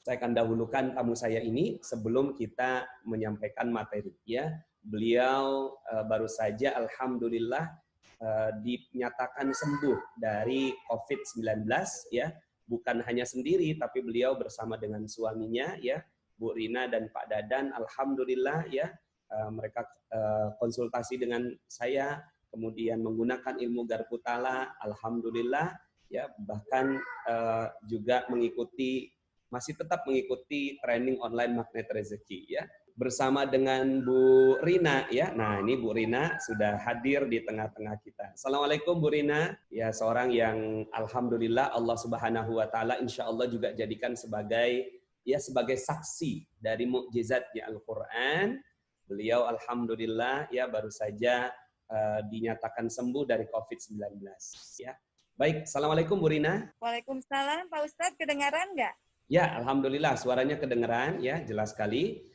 Saya akan dahulukan tamu saya ini sebelum kita menyampaikan materi. Ya, beliau baru saja, alhamdulillah, dinyatakan sembuh dari COVID-19. Ya, bukan hanya sendiri, tapi beliau bersama dengan suaminya, ya, Bu Rina dan Pak Dadan. Alhamdulillah, ya, mereka konsultasi dengan saya, kemudian menggunakan ilmu Garputala. Alhamdulillah, ya, bahkan juga masih tetap mengikuti training online Magnet Rezeki, ya, bersama dengan Bu Rina, ya. Nah, ini Bu Rina sudah hadir di tengah-tengah kita. Assalamualaikum Bu Rina, ya, seorang yang alhamdulillah Allah Subhanahu wa taala insya Allah juga jadikan sebagai saksi dari mukjizatnya Al-Qur'an. Beliau alhamdulillah, ya, baru saja dinyatakan sembuh dari COVID-19, ya. Baik, Assalamualaikum Bu Rina. Waalaikumsalam, Pak Ustadz, kedengaran nggak? Ya, alhamdulillah suaranya kedengeran, ya, jelas sekali.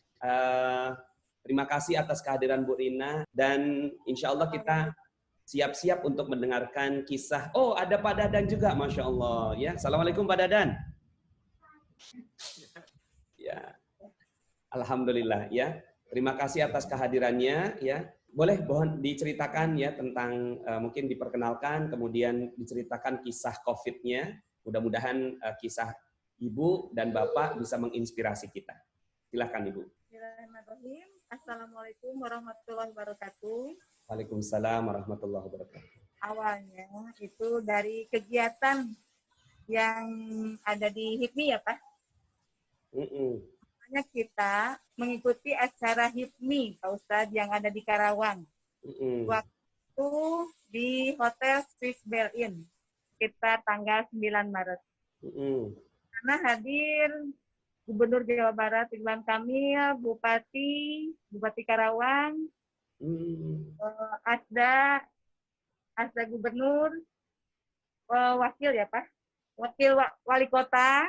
Terima kasih atas kehadiran Bu Rina, dan insya Allah kita siap-siap untuk mendengarkan kisah. Oh, ada Pak Dadan juga, Masya Allah. Ya, Assalamualaikum Pak Dadan. Ya, alhamdulillah, ya. Terima kasih atas kehadirannya, ya. Boleh mohon diceritakan, ya, tentang mungkin diperkenalkan, kemudian diceritakan kisah COVID-nya. Mudah-mudahan kisah Ibu dan Bapak bisa menginspirasi kita. Silakan Ibu. Bismillahirrahmanirrahim. Assalamualaikum warahmatullahi wabarakatuh. Waalaikumsalam warahmatullahi wabarakatuh. Awalnya itu dari kegiatan yang ada di HIPMI, ya Pak. Makanya kita mengikuti acara HIPMI, Pak Ustadz, yang ada di Karawang. Waktu di Hotel Swiss Bell Inn, kita tanggal 9 Maret. Karena hadir Gubernur Jawa Barat Ridwan Kamil, Bupati Karawang, Asda Gubernur, wakil, ya Pak, wakil wali kota,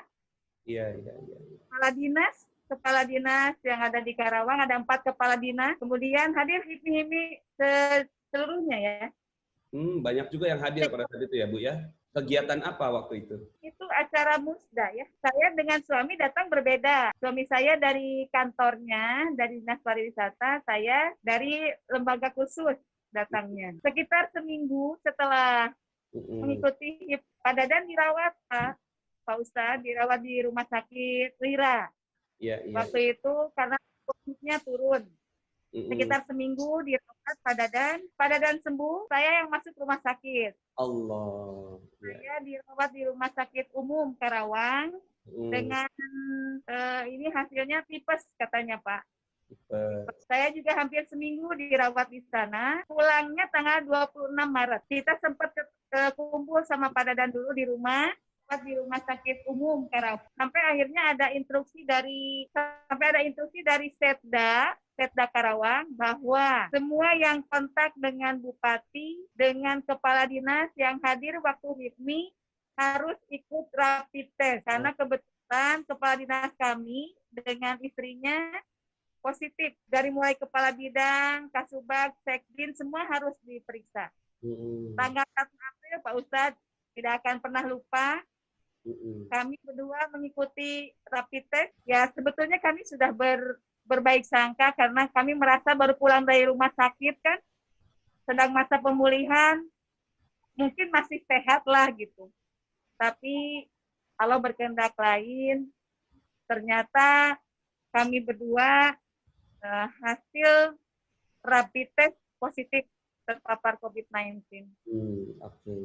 kepala dinas yang ada di Karawang, ada 4 kepala dinas, kemudian hadir HIPMI seluruhnya, ya. Banyak juga yang hadir pada saat itu, ya Bu, ya. Kegiatan apa waktu itu? Itu acara musda, ya. Saya dengan suami datang berbeda. Suami saya dari kantornya, dari Dinas Pariwisata, saya dari lembaga khusus datangnya. Sekitar seminggu setelah mengikuti HIP, Pak Dadan dirawat, Pak Ustadz, dirawat di Rumah Sakit Lira. Waktu itu karena COVID-nya turun. Sekitar seminggu dirawat Pak Dadan sembuh, saya yang masuk rumah sakit. Allah. Saya dirawat di Rumah Sakit Umum Karawang dengan ini hasilnya tipes katanya Pak. Saya juga hampir seminggu dirawat di sana. Pulangnya tanggal 26 Maret. Kita sempat kumpul sama Pak Dadan dulu di rumah Sakit Umum Karawang. Sampai akhirnya ada instruksi dari Setda Karawang bahwa semua yang kontak dengan Bupati, dengan Kepala Dinas yang hadir waktu HIPMI harus ikut rapid test. Karena kebetulan Kepala Dinas kami dengan istrinya positif. Dari mulai Kepala Bidang, Kasubag, Sekdin, semua harus diperiksa. Tanggal 1 April, Pak Ustadz, tidak akan pernah lupa. Kami berdua mengikuti rapid test. Ya, sebetulnya kami sudah berbaik sangka karena kami merasa baru pulang dari rumah sakit kan, sedang masa pemulihan, mungkin masih sehat lah gitu. Tapi kalau berkehendak lain, ternyata kami berdua hasil rapid test positif terpapar COVID-19. Oke.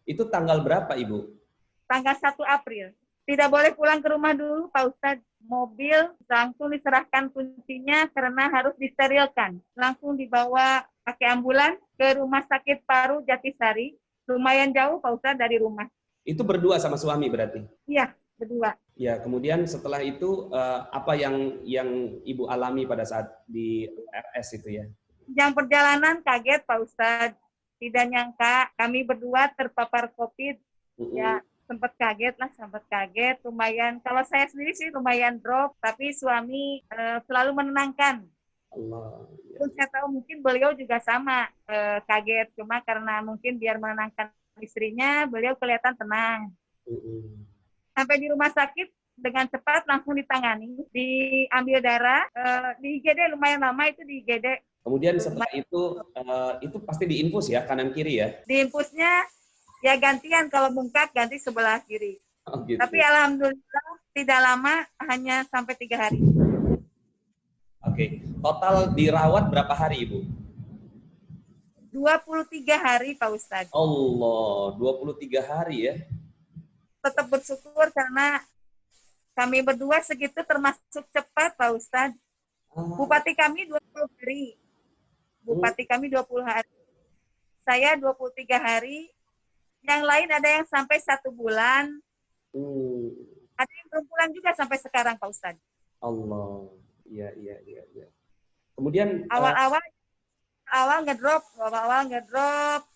Itu tanggal berapa, Ibu? Tanggal 1 April. Tidak boleh pulang ke rumah dulu, Pak Ustadz. Mobil langsung diserahkan kuncinya karena harus disterilkan. Langsung dibawa pakai ambulans ke Rumah Sakit Paru Jatisari. Lumayan jauh, Pak Ustadz, dari rumah. Itu berdua sama suami berarti? Iya, berdua. Ya, kemudian setelah itu apa yang Ibu alami pada saat di RS itu, ya? Yang perjalanan kaget, Pak Ustadz. Tidak nyangka kami berdua terpapar COVID. Ya, sempat kaget, lumayan. Kalau saya sendiri sih lumayan drop, tapi suami selalu menenangkan. Allah. Terus saya tahu mungkin beliau juga sama kaget, cuma karena mungkin biar menenangkan istrinya, beliau kelihatan tenang. Sampai di rumah sakit dengan cepat langsung ditangani, diambil darah, di IGD lumayan lama itu di IGD. Kemudian setelah itu pasti diinfus ya, kanan kiri ya? Diinfusnya ya gantian, kalau bengkak ganti sebelah kiri. Oh, gitu. Tapi alhamdulillah tidak lama, hanya sampai 3 hari. Oke. Total dirawat berapa hari Ibu? 23 hari Pak Ustadz. Allah, 23 hari ya? Tetap bersyukur karena kami berdua segitu termasuk cepat Pak Ustadz. Bupati kami 20 hari. Bupati kami 20 hari. Saya 23 hari. Yang lain ada yang sampai 1 bulan. Ada yang belum pulang juga sampai sekarang Pak Ustadz. Allah. Iya. Kemudian awal ngedrop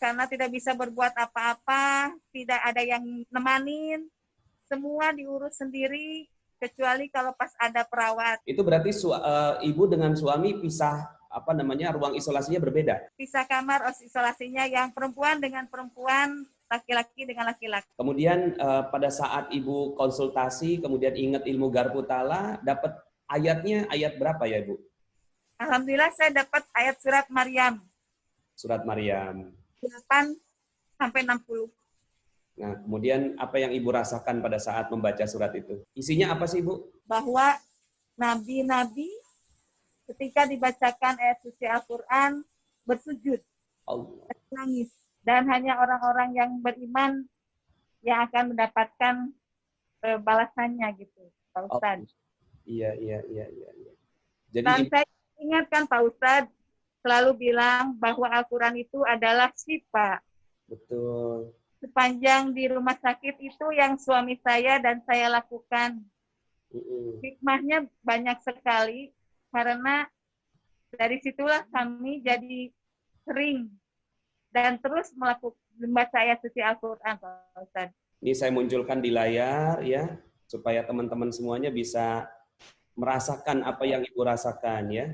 karena tidak bisa berbuat apa-apa, tidak ada yang nemanin, semua diurus sendiri kecuali kalau pas ada perawat. Itu berarti Ibu dengan suami pisah ruang isolasinya berbeda? Pisah kamar isolasinya, yang perempuan dengan perempuan, laki-laki dengan laki-laki. Kemudian pada saat Ibu konsultasi, kemudian ingat ilmu Garputala, dapat ayatnya ayat berapa ya Ibu? Alhamdulillah saya dapat ayat surat Maryam. Surat Maryam. 8 sampai 60. Nah, kemudian apa yang Ibu rasakan pada saat membaca surat itu? Isinya apa sih Ibu? Bahwa nabi-nabi ketika dibacakan ayat suci Al-Quran bersujud, menangis, dan hanya orang-orang yang beriman yang akan mendapatkan balasannya gitu, Pak Ustadz. Iya. Jadi dan saya ingatkan Pak Ustadz selalu bilang bahwa Al-Quran itu adalah syifa. Betul. Sepanjang di rumah sakit itu yang suami saya dan saya lakukan. Hikmahnya banyak sekali, karena dari situlah kami jadi sering dan terus membaca ayat suci Al-Quran, Pak Ustadz. Ini saya munculkan di layar ya, supaya teman-teman semuanya bisa merasakan apa yang Ibu rasakan ya.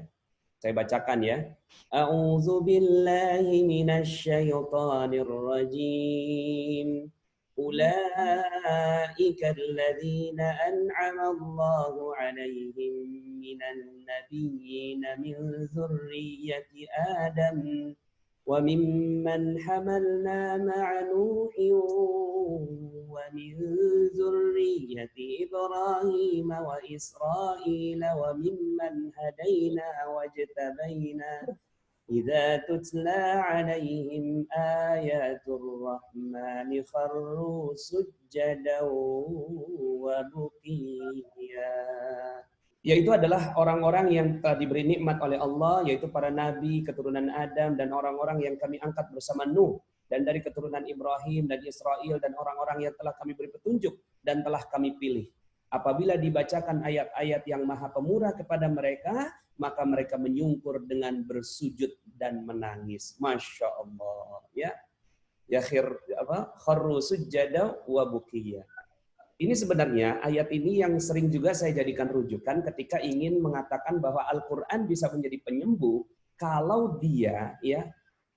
Saya bacakan ya. A'udzu billahi minasyaitonir rajim. Ulaika alladzina an'ama Allahu 'alaihim minan nabiyyin min dzurriyyati Adam wa mimman hamalna ma'a Nuhin wa min dzurriyyati Ibrahim wa Israil wa mimman hadaina wajtabaina idza tutla 'alaihim ayatur rahmani kharru sujjadan wa bukiya. Yaitu adalah orang-orang yang telah diberi nikmat oleh Allah, yaitu para nabi, keturunan Adam, dan orang-orang yang kami angkat bersama Nuh, dan dari keturunan Ibrahim dan Israel, dan orang-orang yang telah kami beri petunjuk, dan telah kami pilih. Apabila dibacakan ayat-ayat yang maha pemurah kepada mereka, maka mereka menyungkur dengan bersujud dan menangis. Masya Allah. Ya, kharru sujjada wa bukiya. Ini sebenarnya ayat ini yang sering juga saya jadikan rujukan ketika ingin mengatakan bahwa Al-Quran bisa menjadi penyembuh kalau dia ya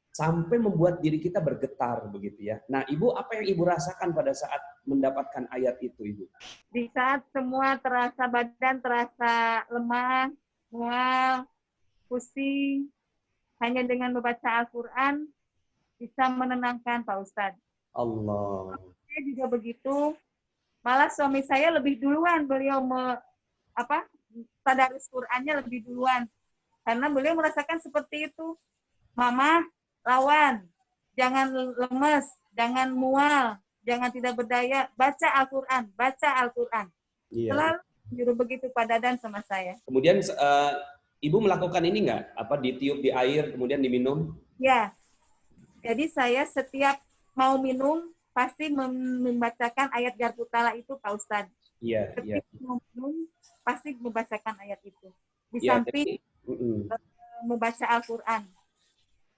sampai membuat diri kita bergetar begitu ya. Nah, Ibu, apa yang Ibu rasakan pada saat mendapatkan ayat itu, Ibu? Di saat semua terasa, badan terasa lemah, mual, pusing, hanya dengan membaca Al-Quran bisa menenangkan Pak Ustadz. Allah. Saya juga begitu. Malah suami saya lebih duluan, beliau tadarus Qur'annya lebih duluan. Karena beliau merasakan seperti itu. Mama, lawan. Jangan lemes, jangan mual, jangan tidak berdaya. Baca Al-Quran, baca Al-Quran. Iya. Selalu nyuruh begitu Pak Dadan sama saya. Kemudian Ibu melakukan ini nggak? Ditiup di air, kemudian diminum? Ya. Jadi saya setiap mau minum, pasti membacakan ayat Garputala itu, Pak Ustadz. Iya. Pasti membacakan ayat itu. Di ya, samping membaca Al-Quran.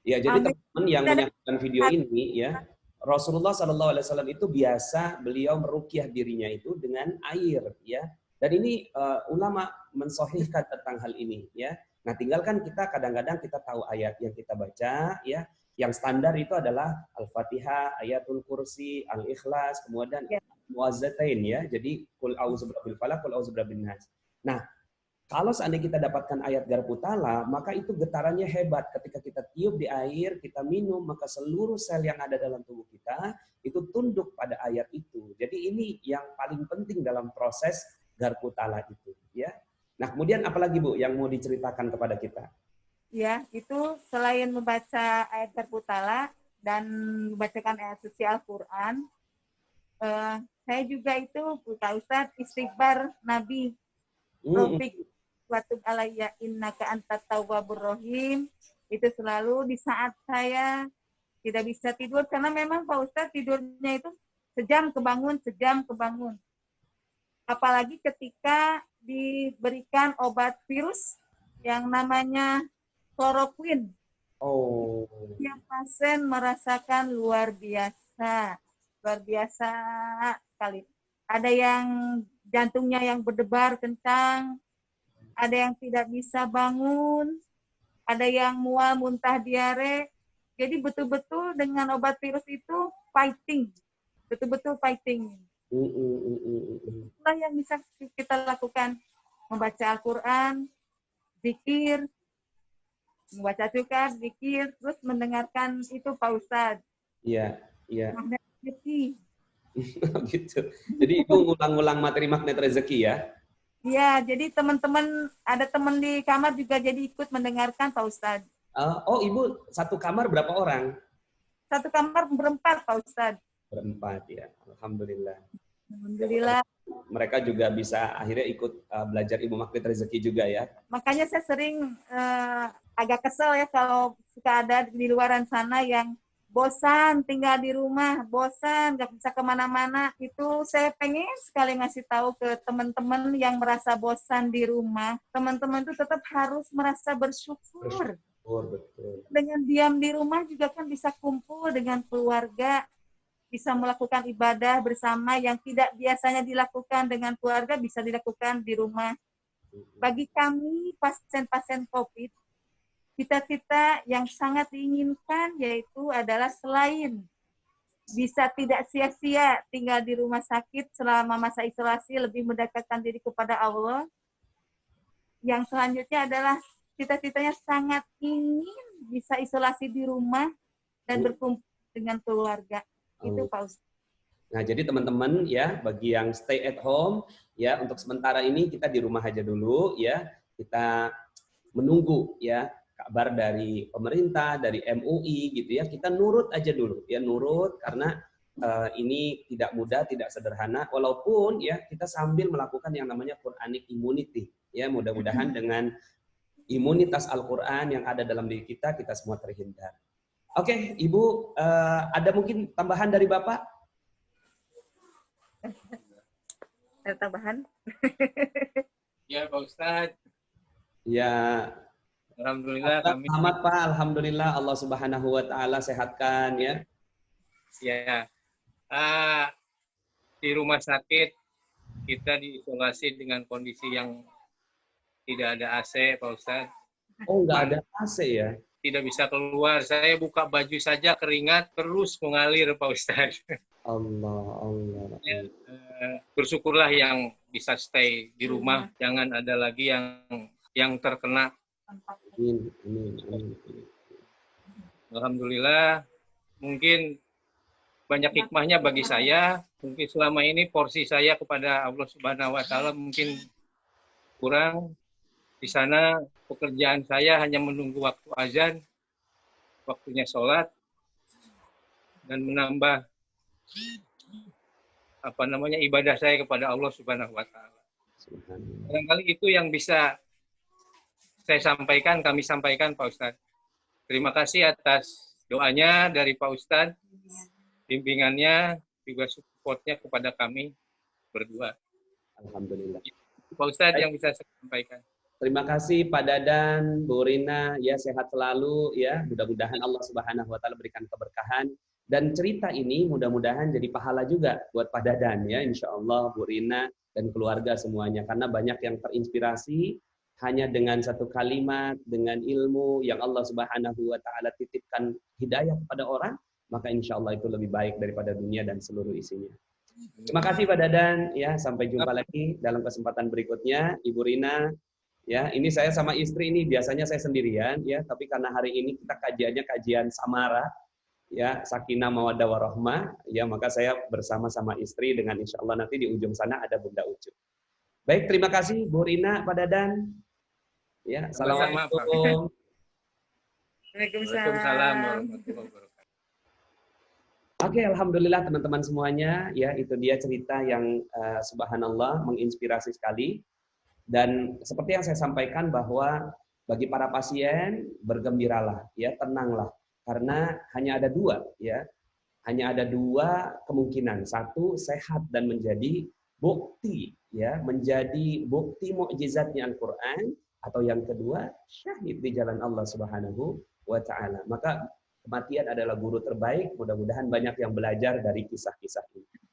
Ya, jadi teman-teman yang menyaksikan video ini ya, Rasulullah SAW itu biasa beliau meruqyah dirinya itu dengan air ya. Dan ini ulama mensahihkan tentang hal ini ya. Nah, tinggalkan kita kadang-kadang kita tahu ayat yang kita baca ya. Yang standar itu adalah Al-Fatihah, Ayatul Kursi, Al-Ikhlas, kemudian muazzatain ya. Jadi qul a'udzu birabbil falaq, qul a'udzu birabbin nas. Nah, kalau seandainya kita dapatkan ayat Garputala, maka itu getarannya hebat. Ketika kita tiup di air, kita minum, maka seluruh sel yang ada dalam tubuh kita itu tunduk pada ayat itu. Jadi ini yang paling penting dalam proses Garputala itu, ya. Nah, kemudian apalagi Bu yang mau diceritakan kepada kita? Ya, itu selain membaca ayat Garputala dan membacakan ayat suci Al-Quran, saya juga itu Pak Ustadz istighfar Nabi Rafiq watub alayya innaka antat tawwabur rahim, itu selalu di saat saya tidak bisa tidur, karena memang Pak Ustadz tidurnya itu sejam kebangun. Apalagi ketika diberikan obat virus yang namanya kloroquine. Oh. Yang pasien merasakan luar biasa sekali. Ada yang jantungnya yang berdebar kencang, ada yang tidak bisa bangun, ada yang mual, muntah, diare. Jadi betul-betul dengan obat virus itu fighting, betul-betul fighting. Itulah yang bisa kita lakukan, membaca Al-Quran, zikir, membaca juga zikir, terus mendengarkan itu Pak Ustadz. Iya, iya. Magnet rezeki. Gitu. Jadi Ibu ngulang-ngulang materi magnet rezeki ya? Iya, jadi teman-teman, ada teman di kamar juga jadi ikut mendengarkan Pak Ustadz. Oh, Ibu satu kamar berapa orang? Satu kamar berempat Pak Ustadz. Berempat ya, Alhamdulillah. Alhamdulillah. Mereka juga bisa akhirnya ikut belajar ilmu magnet rezeki juga ya. Makanya saya sering agak kesel ya kalau suka ada di luaran sana yang bosan tinggal di rumah, bosan nggak bisa kemana-mana. Itu saya pengen sekali ngasih tahu ke teman-teman yang merasa bosan di rumah. Teman-teman itu tetap harus merasa bersyukur. Betul. Dengan diam di rumah juga kan bisa kumpul dengan keluarga, bisa melakukan ibadah bersama yang tidak biasanya dilakukan dengan keluarga, bisa dilakukan di rumah. Bagi kami pasien-pasien COVID, cita-cita yang sangat diinginkan yaitu adalah selain bisa tidak sia-sia tinggal di rumah sakit selama masa isolasi, lebih mendekatkan diri kepada Allah. Yang selanjutnya adalah cita-citanya sangat ingin bisa isolasi di rumah dan berkumpul dengan keluarga. Itu Pak Ustaz. Nah, jadi teman-teman ya, bagi yang stay at home ya, untuk sementara ini kita di rumah aja dulu ya. Kita menunggu ya kabar dari pemerintah, dari MUI gitu ya. Kita nurut aja dulu ya, nurut karena ini tidak mudah, tidak sederhana, walaupun ya kita sambil melakukan yang namanya Quranic immunity ya. Mudah-mudahan dengan imunitas Al-Qur'an yang ada dalam diri kita, kita semua terhindar. Oke, Ibu, ada mungkin tambahan dari Bapak? Ada tambahan? Ya, Pak Ustadz. Ya. Alhamdulillah kami. Selamat Pak, Alhamdulillah Allah Subhanahu wa taala sehatkan ya. Ya. Di rumah sakit kita diisolasi dengan kondisi yang tidak ada AC, Pak Ustadz. Oh, nggak ada AC ya? Tidak bisa keluar. Saya buka baju saja keringat terus mengalir, Pak Ustadz. Allah. Ya, bersyukurlah yang bisa stay di rumah, jangan ada lagi yang terkena. Amin. Alhamdulillah, mungkin banyak hikmahnya bagi saya. Mungkin selama ini porsi saya kepada Allah Subhanahu wa taala mungkin kurang. Di sana pekerjaan saya hanya menunggu waktu azan, waktunya sholat, dan menambah ibadah saya kepada Allah Subhanahu wa taala. Barangkali itu yang bisa saya sampaikan, kami sampaikan Pak Ustadz. Terima kasih atas doanya dari Pak Ustadz, bimbingannya, juga supportnya kepada kami berdua. Alhamdulillah. Pak Ustadz yang bisa saya sampaikan. Terima kasih Pak Dadan, Bu Rina, ya sehat selalu ya. Mudah-mudahan Allah Subhanahu wa taala berikan keberkahan, dan cerita ini mudah-mudahan jadi pahala juga buat Pak Dadan ya, insyaallah Bu Rina dan keluarga semuanya, karena banyak yang terinspirasi hanya dengan satu kalimat, dengan ilmu yang Allah Subhanahu wa taala titipkan hidayah kepada orang, maka insyaallah itu lebih baik daripada dunia dan seluruh isinya. Terima kasih Pak Dadan, ya sampai jumpa lagi dalam kesempatan berikutnya. Ibu Rina, ya ini saya sama istri ini biasanya saya sendirian, ya tapi karena hari ini kita kajiannya kajian samara, ya sakinah mawaddah warahmah, ya maka saya bersama sama istri dengan insya Allah nanti di ujung sana ada Bunda Ucu. Baik, terima kasih Bu Rina, Pak Dadan. Ya, assalamualaikum. Waalaikumsalam warahmatullahi wabarakatuh. Oke, alhamdulillah teman-teman semuanya, ya itu dia cerita yang subhanallah menginspirasi sekali. Dan seperti yang saya sampaikan bahwa bagi para pasien bergembiralah, ya tenanglah, karena hanya ada dua, ya hanya ada dua kemungkinan. Satu sehat dan menjadi bukti, ya menjadi bukti mukjizatnya Al-Quran, atau yang kedua syahid di jalan Allah Subhanahu wa Ta'ala. Maka kematian adalah guru terbaik. Mudah-mudahan banyak yang belajar dari kisah-kisah ini.